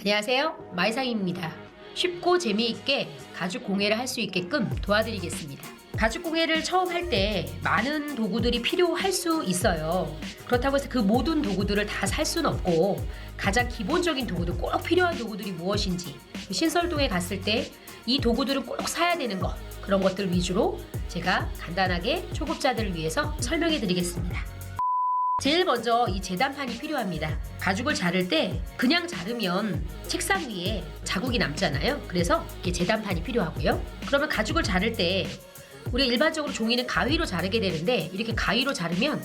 안녕하세요, 마이상입니다. 쉽고 재미있게 가죽 공예를 할 수 있게끔 도와드리겠습니다. 가죽 공예를 처음 할 때 많은 도구들이 필요할 수 있어요. 그렇다고 해서 그 모든 도구들을 다 살 수는 없고 가장 기본적인 도구들, 꼭 필요한 도구들이 무엇인지, 신설동에 갔을 때 이 도구들은 꼭 사야 되는 것, 그런 것들 위주로 제가 간단하게 초급자들을 위해서 설명해 드리겠습니다. 제일 먼저 이 재단판이 필요합니다. 가죽을 자를 때 그냥 자르면 책상 위에 자국이 남잖아요. 그래서 이렇게 재단판이 필요하고요. 그러면 가죽을 자를 때 우리가 일반적으로 종이는 가위로 자르게 되는데 이렇게 가위로 자르면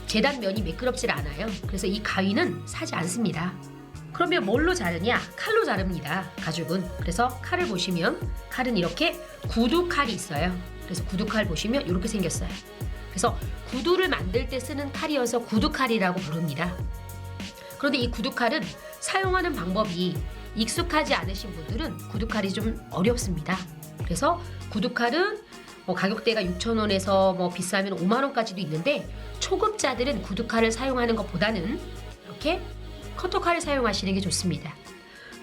재단면이 매끄럽질 않아요. 그래서 이 가위는 사지 않습니다. 그러면 뭘로 자르냐? 칼로 자릅니다. 가죽은. 그래서 칼을 보시면 칼은 이렇게 구두칼이 있어요. 그래서 구두칼 보시면 이렇게 생겼어요. 그래서 구두를 만들 때 쓰는 칼이어서 구두칼이라고 부릅니다. 그런데 이 구두칼은 사용하는 방법이 익숙하지 않으신 분들은 구두칼이 좀 어렵습니다. 그래서 구두칼은 가격대가 6,000원에서 비싸면 5만원까지도 있는데 초급자들은 구두칼을 사용하는 것보다는 이렇게 커터칼을 사용하시는 게 좋습니다.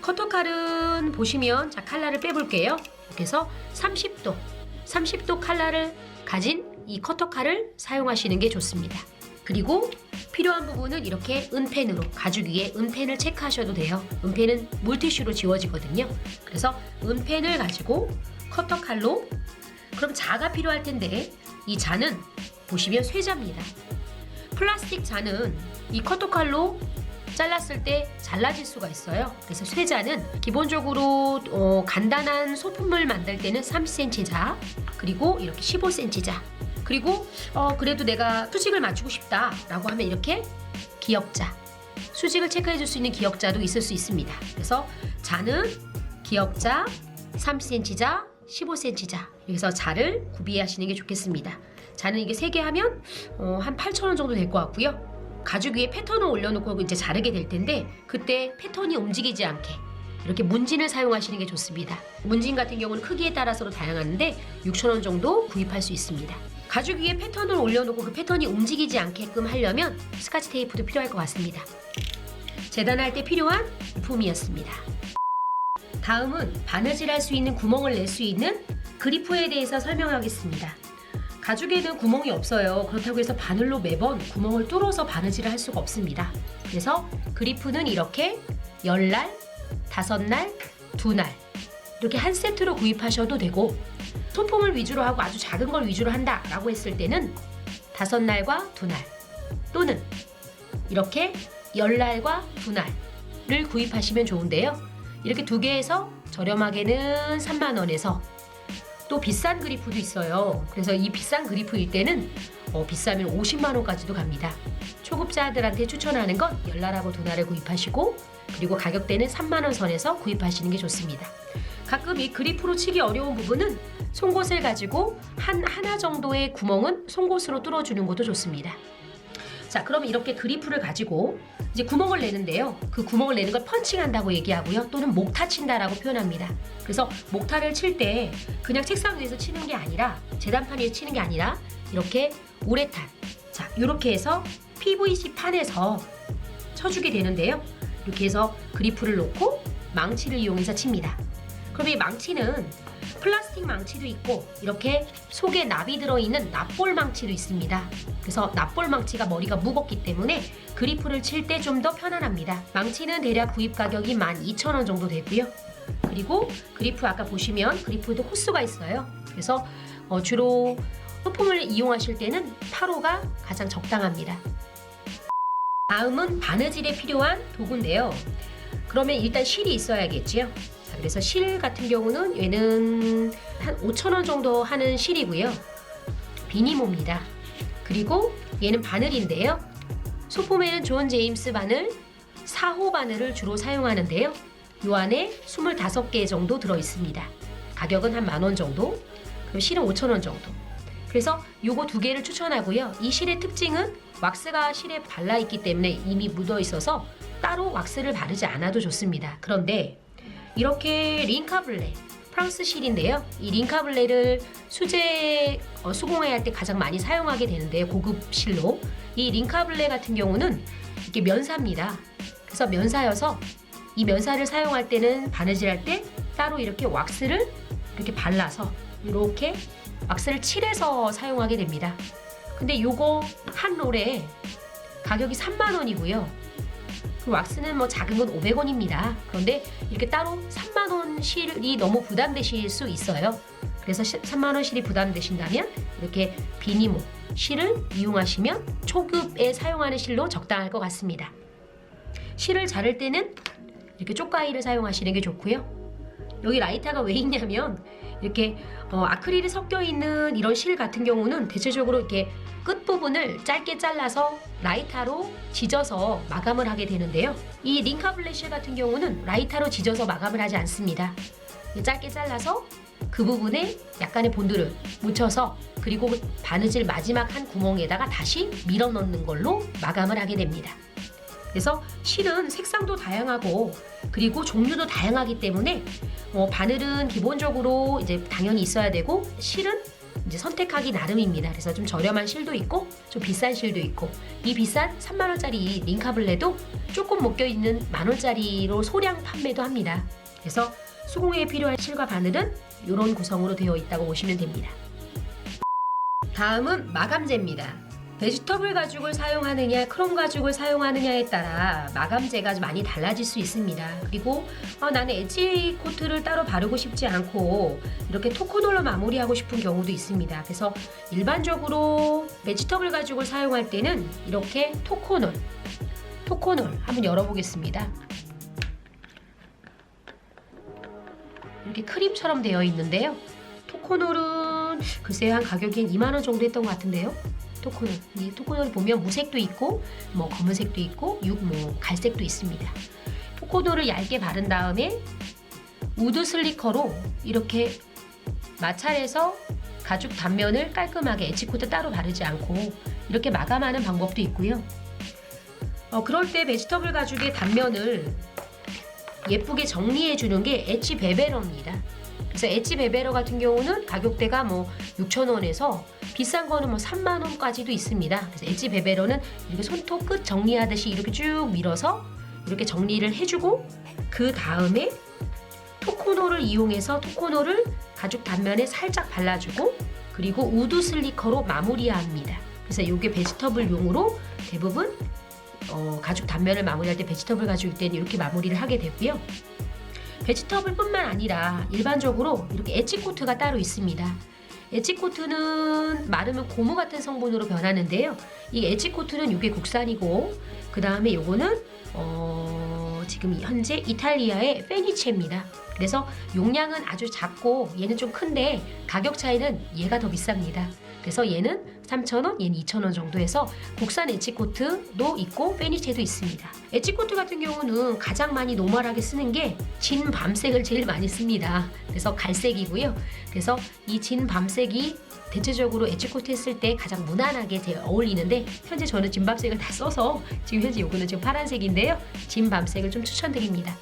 커터칼은 보시면 자, 칼날을 빼볼게요. 그래서 30도 칼날을 가진 이 커터칼을 사용하시는 게 좋습니다. 그리고 필요한 부분은 이렇게 은펜으로 가죽 위에 은펜을 체크하셔도 돼요. 은펜은 물티슈로 지워지거든요. 그래서 은펜을 가지고 커터칼로, 그럼 자가 필요할 텐데 이 자는 보시면 쇠자입니다. 플라스틱 자는 이 커터칼로 잘랐을 때 잘라질 수가 있어요. 그래서 쇠자는 기본적으로 간단한 소품을 만들 때는 30cm 자, 그리고 이렇게 15cm 자, 그리고 그래도 내가 수직을 맞추고 싶다 라고 하면 이렇게 기역자, 수직을 체크해 줄 수 있는 기역자도 있을 수 있습니다. 그래서 자는 기역자, 30cm 자, 15cm 자, 여기서 자를 구비하시는 게 좋겠습니다. 자는 이게 3개 하면 한 8,000원 정도 될 것 같고요. 가죽 위에 패턴을 올려놓고 이제 자르게 될 텐데 그때 패턴이 움직이지 않게 이렇게 문진을 사용하시는 게 좋습니다. 문진 같은 경우는 크기에 따라서도 다양한데 6,000원 정도 구입할 수 있습니다. 가죽 위에 패턴을 올려놓고 그 패턴이 움직이지 않게끔 하려면 스카치 테이프도 필요할 것 같습니다. 재단할 때 필요한 부품이었습니다. 다음은 바느질할 수 있는 구멍을 낼 수 있는 그리프에 대해서 설명하겠습니다. 가죽에는 구멍이 없어요. 그렇다고 해서 바늘로 매번 구멍을 뚫어서 바느질을 할 수가 없습니다. 그래서 그리프는 이렇게 10날, 5날, 2날 이렇게 한 세트로 구입하셔도 되고, 소품을 위주로 하고 아주 작은 걸 위주로 한다 라고 했을 때는 5날과 2날 또는 이렇게 10날과 2날을 구입하시면 좋은데요. 이렇게 두 개에서 저렴하게는 3만원에서 또 비싼 그리프도 있어요. 그래서 이 비싼 그리프일 때는 비싸면 50만원까지도 갑니다. 초급자들한테 추천하는 건 10날하고 2날을 구입하시고, 그리고 가격대는 3만원 선에서 구입하시는 게 좋습니다. 가끔 이 그리프로 치기 어려운 부분은 송곳을 가지고 하나 정도의 구멍은 송곳으로 뚫어주는 것도 좋습니다. 자, 그럼 이렇게 그리프를 가지고 이제 구멍을 내는데요. 그 구멍을 내는 걸 펀칭한다고 얘기하고요. 또는 목타 친다라고 표현합니다. 그래서 목타를 칠 때 그냥 책상 위에서 치는 게 아니라, 재단판 위에 치는 게 아니라 이렇게 우레탄, 자, 이렇게 해서 PVC 판에서 쳐주게 되는데요. 이렇게 해서 그리프를 놓고 망치를 이용해서 칩니다. 그럼 이 망치는 플라스틱 망치도 있고 이렇게 속에 납이 들어있는 납볼 망치도 있습니다. 그래서 납볼 망치가 머리가 무겁기 때문에 그리프를 칠 때 좀 더 편안합니다. 망치는 대략 구입 가격이 12,000원 정도 되고요. 그리고 그리프 아까 보시면 그리프도 호수가 있어요. 그래서 주로 소품을 이용하실 때는 8호가 가장 적당합니다. 다음은 바느질에 필요한 도구인데요. 그러면 일단 실이 있어야겠지요. 그래서 실 같은 경우는 얘는 한 5,000원 정도 하는 실이고요. 비니모입니다. 그리고 얘는 바늘인데요. 소품에는 존 제임스 바늘, 4호 바늘을 주로 사용하는데요. 요 안에 25개 정도 들어있습니다. 가격은 한 10,000원 정도, 그럼 실은 5,000원 정도. 그래서 요거 두 개를 추천하고요. 이 실의 특징은 왁스가 실에 발라있기 때문에 이미 묻어있어서 따로 왁스를 바르지 않아도 좋습니다. 그런데 이렇게 링카블레, 프랑스 실인데요. 이 링카블레를 수제 수공예 할 때 가장 많이 사용하게 되는데요. 고급 실로. 이 링카블레 같은 경우는 이게 면사입니다. 그래서 면사여서 이 면사를 사용할 때는 바느질할 때 따로 이렇게 왁스를 이렇게 발라서 이렇게 왁스를 칠해서 사용하게 됩니다. 근데 요거 한 롤에 가격이 30,000원이고요. 그 왁스는 뭐 작은 건 500원입니다. 그런데 이렇게 따로 30,000원 실이 너무 부담되실 수 있어요. 그래서 30,000원 실이 부담되신다면 이렇게 비니모 실을 이용하시면 초급에 사용하는 실로 적당할 것 같습니다. 실을 자를 때는 이렇게 쪽가위를 사용하시는 게 좋고요. 여기 라이터가 왜 있냐면 이렇게 아크릴이 섞여 있는 이런 실 같은 경우는 대체적으로 이렇게 끝부분을 짧게 잘라서 라이터로 지져서 마감을 하게 되는데요. 이 링카블렛 같은 경우는 라이터로 지져서 마감을 하지 않습니다. 짧게 잘라서 그 부분에 약간의 본드를 묻혀서 그리고 바느질 마지막 한 구멍에다가 다시 밀어 넣는 걸로 마감을 하게 됩니다. 그래서 실은 색상도 다양하고 그리고 종류도 다양하기 때문에 바늘은 기본적으로 이제 당연히 있어야 되고 실은 이제 선택하기 나름입니다. 그래서 좀 저렴한 실도 있고 좀 비싼 실도 있고 이 비싼 30,000원짜리 링카블렛도 조금 묶여있는 10,000원짜리로 소량 판매도 합니다. 그래서 수공예에 필요한 실과 바늘은 이런 구성으로 되어 있다고 보시면 됩니다. 다음은 마감재입니다. 베지터블 가죽을 사용하느냐 크롬 가죽을 사용하느냐에 따라 마감재가 많이 달라질 수 있습니다. 그리고 나는 엣지 코트를 따로 바르고 싶지 않고 이렇게 토코놀로 마무리하고 싶은 경우도 있습니다. 그래서 일반적으로 베지터블 가죽을 사용할 때는 이렇게 토코놀 한번 열어보겠습니다. 이렇게 크림처럼 되어 있는데요. 토코놀은 글쎄요 한 가격이 한 20,000원 정도 했던 것 같은데요. 이 토코놀 보면 무색도 있고 뭐 검은색도 있고 갈색도 있습니다. 토코놀을 얇게 바른 다음에 우드 슬리커로 이렇게 마찰해서 가죽 단면을 깔끔하게 엣지코트 따로 바르지 않고 이렇게 마감하는 방법도 있고요. 그럴 때 베지터블 가죽의 단면을 예쁘게 정리해 주는 게 엣지 베베러입니다. 그래서 엣지 베베러 같은 경우는 가격대가 뭐 6,000원에서 비싼 거는 뭐 30,000원까지도 있습니다. 그래서 엣지 베베러는 이렇게 손톱 끝 정리하듯이 이렇게 쭉 밀어서 이렇게 정리를 해주고 그 다음에 토코놀을 이용해서 토코놀을 가죽 단면에 살짝 발라주고 그리고 우드 슬리커로 마무리합니다. 그래서 이게 베지터블용으로 대부분 가죽 단면을 마무리할 때 베지터블 가죽일 때는 이렇게 마무리를 하게 되고요. 베지터블뿐만 아니라 일반적으로 이렇게 엣지코트가 따로 있습니다. 엣지코트는 마르면 고무 같은 성분으로 변하는데요. 이 엣지코트는 이게 국산이고 그 다음에 요거는 지금 현재 이탈리아의 페니체입니다. 그래서 용량은 아주 작고 얘는 좀 큰데 가격 차이는 얘가 더 비쌉니다. 그래서 얘는 3,000원, 얘는 2,000원 정도 해서 국산 엣지코트도 있고 페니체도 있습니다. 엣지코트 같은 경우는 가장 많이 노멀하게 쓰는 게 진 밤색을 제일 많이 씁니다. 그래서 갈색이고요. 그래서 이 진 밤색이 대체적으로 엣지코트 했을 때 가장 무난하게 어울리는데 현재 저는 진 밤색을 다 써서 지금 현재 요거는 지금 파란색인데요. 진 밤색을 좀 추천드립니다.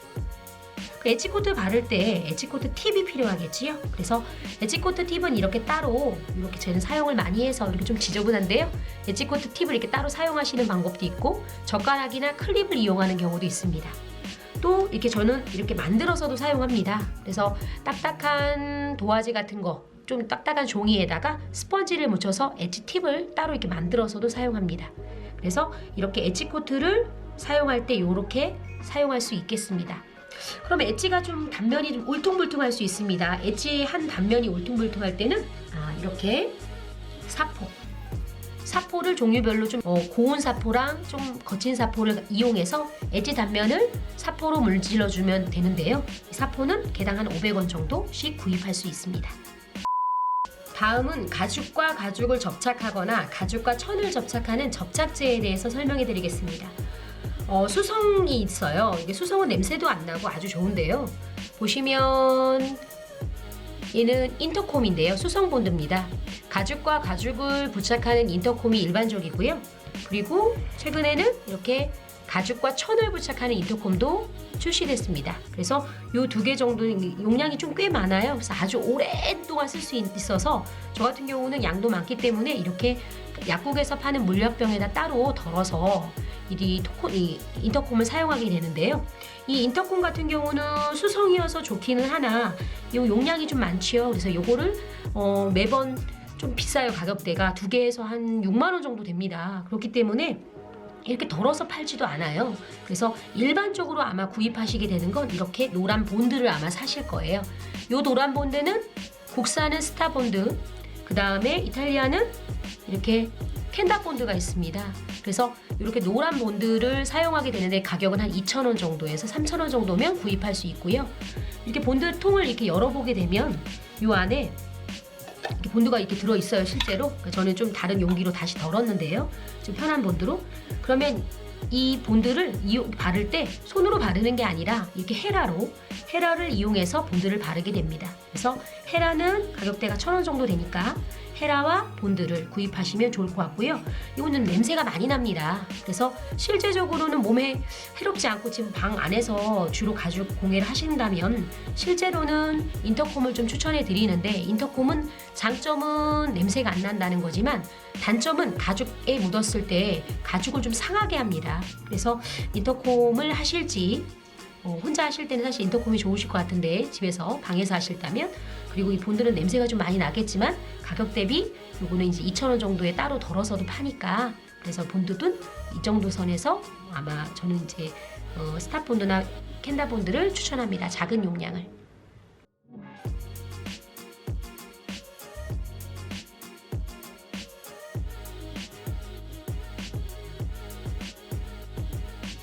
엣지코트 바를 때 엣지코트 팁이 필요하겠지요. 그래서 엣지코트 팁은 이렇게 따로 이렇게 저는 사용을 많이 해서 이렇게 좀 지저분한데요. 엣지코트 팁을 이렇게 따로 사용하시는 방법도 있고 젓가락이나 클립을 이용하는 경우도 있습니다. 또 이렇게 저는 이렇게 만들어서도 사용합니다. 그래서 딱딱한 도화지 같은 거 좀 딱딱한 종이에다가 스펀지를 묻혀서 엣지 팁을 따로 이렇게 만들어서도 사용합니다. 그래서 이렇게 엣지코트를 사용할 때 이렇게 사용할 수 있겠습니다. 그럼 엣지가 좀 단면이 좀 울퉁불퉁할 수 있습니다. 엣지 한 단면이 울퉁불퉁할 때는 이렇게 사포를 종류별로 좀 고운 사포랑 좀 거친 사포를 이용해서 엣지 단면을 사포로 문질러주면 되는데요. 이 사포는 개당 한 500원 정도씩 구입할 수 있습니다. 다음은 가죽과 가죽을 접착하거나 가죽과 천을 접착하는 접착제에 대해서 설명해 드리겠습니다. 수성이 있어요. 이게 수성은 냄새도 안 나고 아주 좋은데요. 보시면 얘는 인터콤인데요. 수성 본드입니다. 가죽과 가죽을 부착하는 인터콤이 일반적이고요. 그리고 최근에는 이렇게 가죽과 천을 부착하는 인터콤도 출시됐습니다. 그래서 이 두 개 정도는 용량이 좀 꽤 많아요. 그래서 아주 오랫동안 쓸 수 있어서 저 같은 경우는 양도 많기 때문에 이렇게 약국에서 파는 물엿병에다 따로 덜어서 이 인터콤을 사용하게 되는데요. 이 인터콤 같은 경우는 수성이어서 좋기는 하나 이 용량이 좀 많지요. 그래서 요거를 매번 좀 비싸요. 가격대가 2개에서 한 6만 원 정도 됩니다. 그렇기 때문에 이렇게 덜어서 팔지도 않아요. 그래서 일반적으로 아마 구입하시게 되는 건 이렇게 노란 본드를 아마 사실 거예요. 요 노란 본드는 국산은 스타본드, 그 다음에 이탈리아는 이렇게 캔다본드가 있습니다. 그래서 이렇게 노란 본드를 사용하게 되는데 가격은 한 2,000원 정도에서 3,000원 정도면 구입할 수 있고요. 이렇게 본드 통을 이렇게 열어보게 되면 이 안에 이렇게 본드가 이렇게 들어있어요. 실제로 저는 좀 다른 용기로 다시 덜었는데요. 좀 편한 본드로. 그러면 이 본드를 바를 때 손으로 바르는 게 아니라 이렇게 헤라를 이용해서 본드를 바르게 됩니다. 그래서 헤라는 가격대가 1,000원 정도 되니까 헤라와 본드를 구입하시면 좋을 것 같고요. 이거는 냄새가 많이 납니다. 그래서 실제적으로는 몸에 해롭지 않고 지금 방 안에서 주로 가죽 공예를 하신다면 실제로는 인터콤을 좀 추천해 드리는데, 인터콤은 장점은 냄새가 안 난다는 거지만 단점은 가죽에 묻었을 때 가죽을 좀 상하게 합니다. 그래서 인터콤을 하실지 혼자 하실 때는 사실 인터콤이 좋으실 것 같은데 집에서 방에서 하실다면, 그리고 이 본드는 냄새가 좀 많이 나겠지만 가격 대비 요거는 이제 2,000원 정도에 따로 덜어서도 파니까, 그래서 본드는 이 정도 선에서 아마 저는 이제 스타본드나 캔다본드를 추천합니다. 작은 용량을.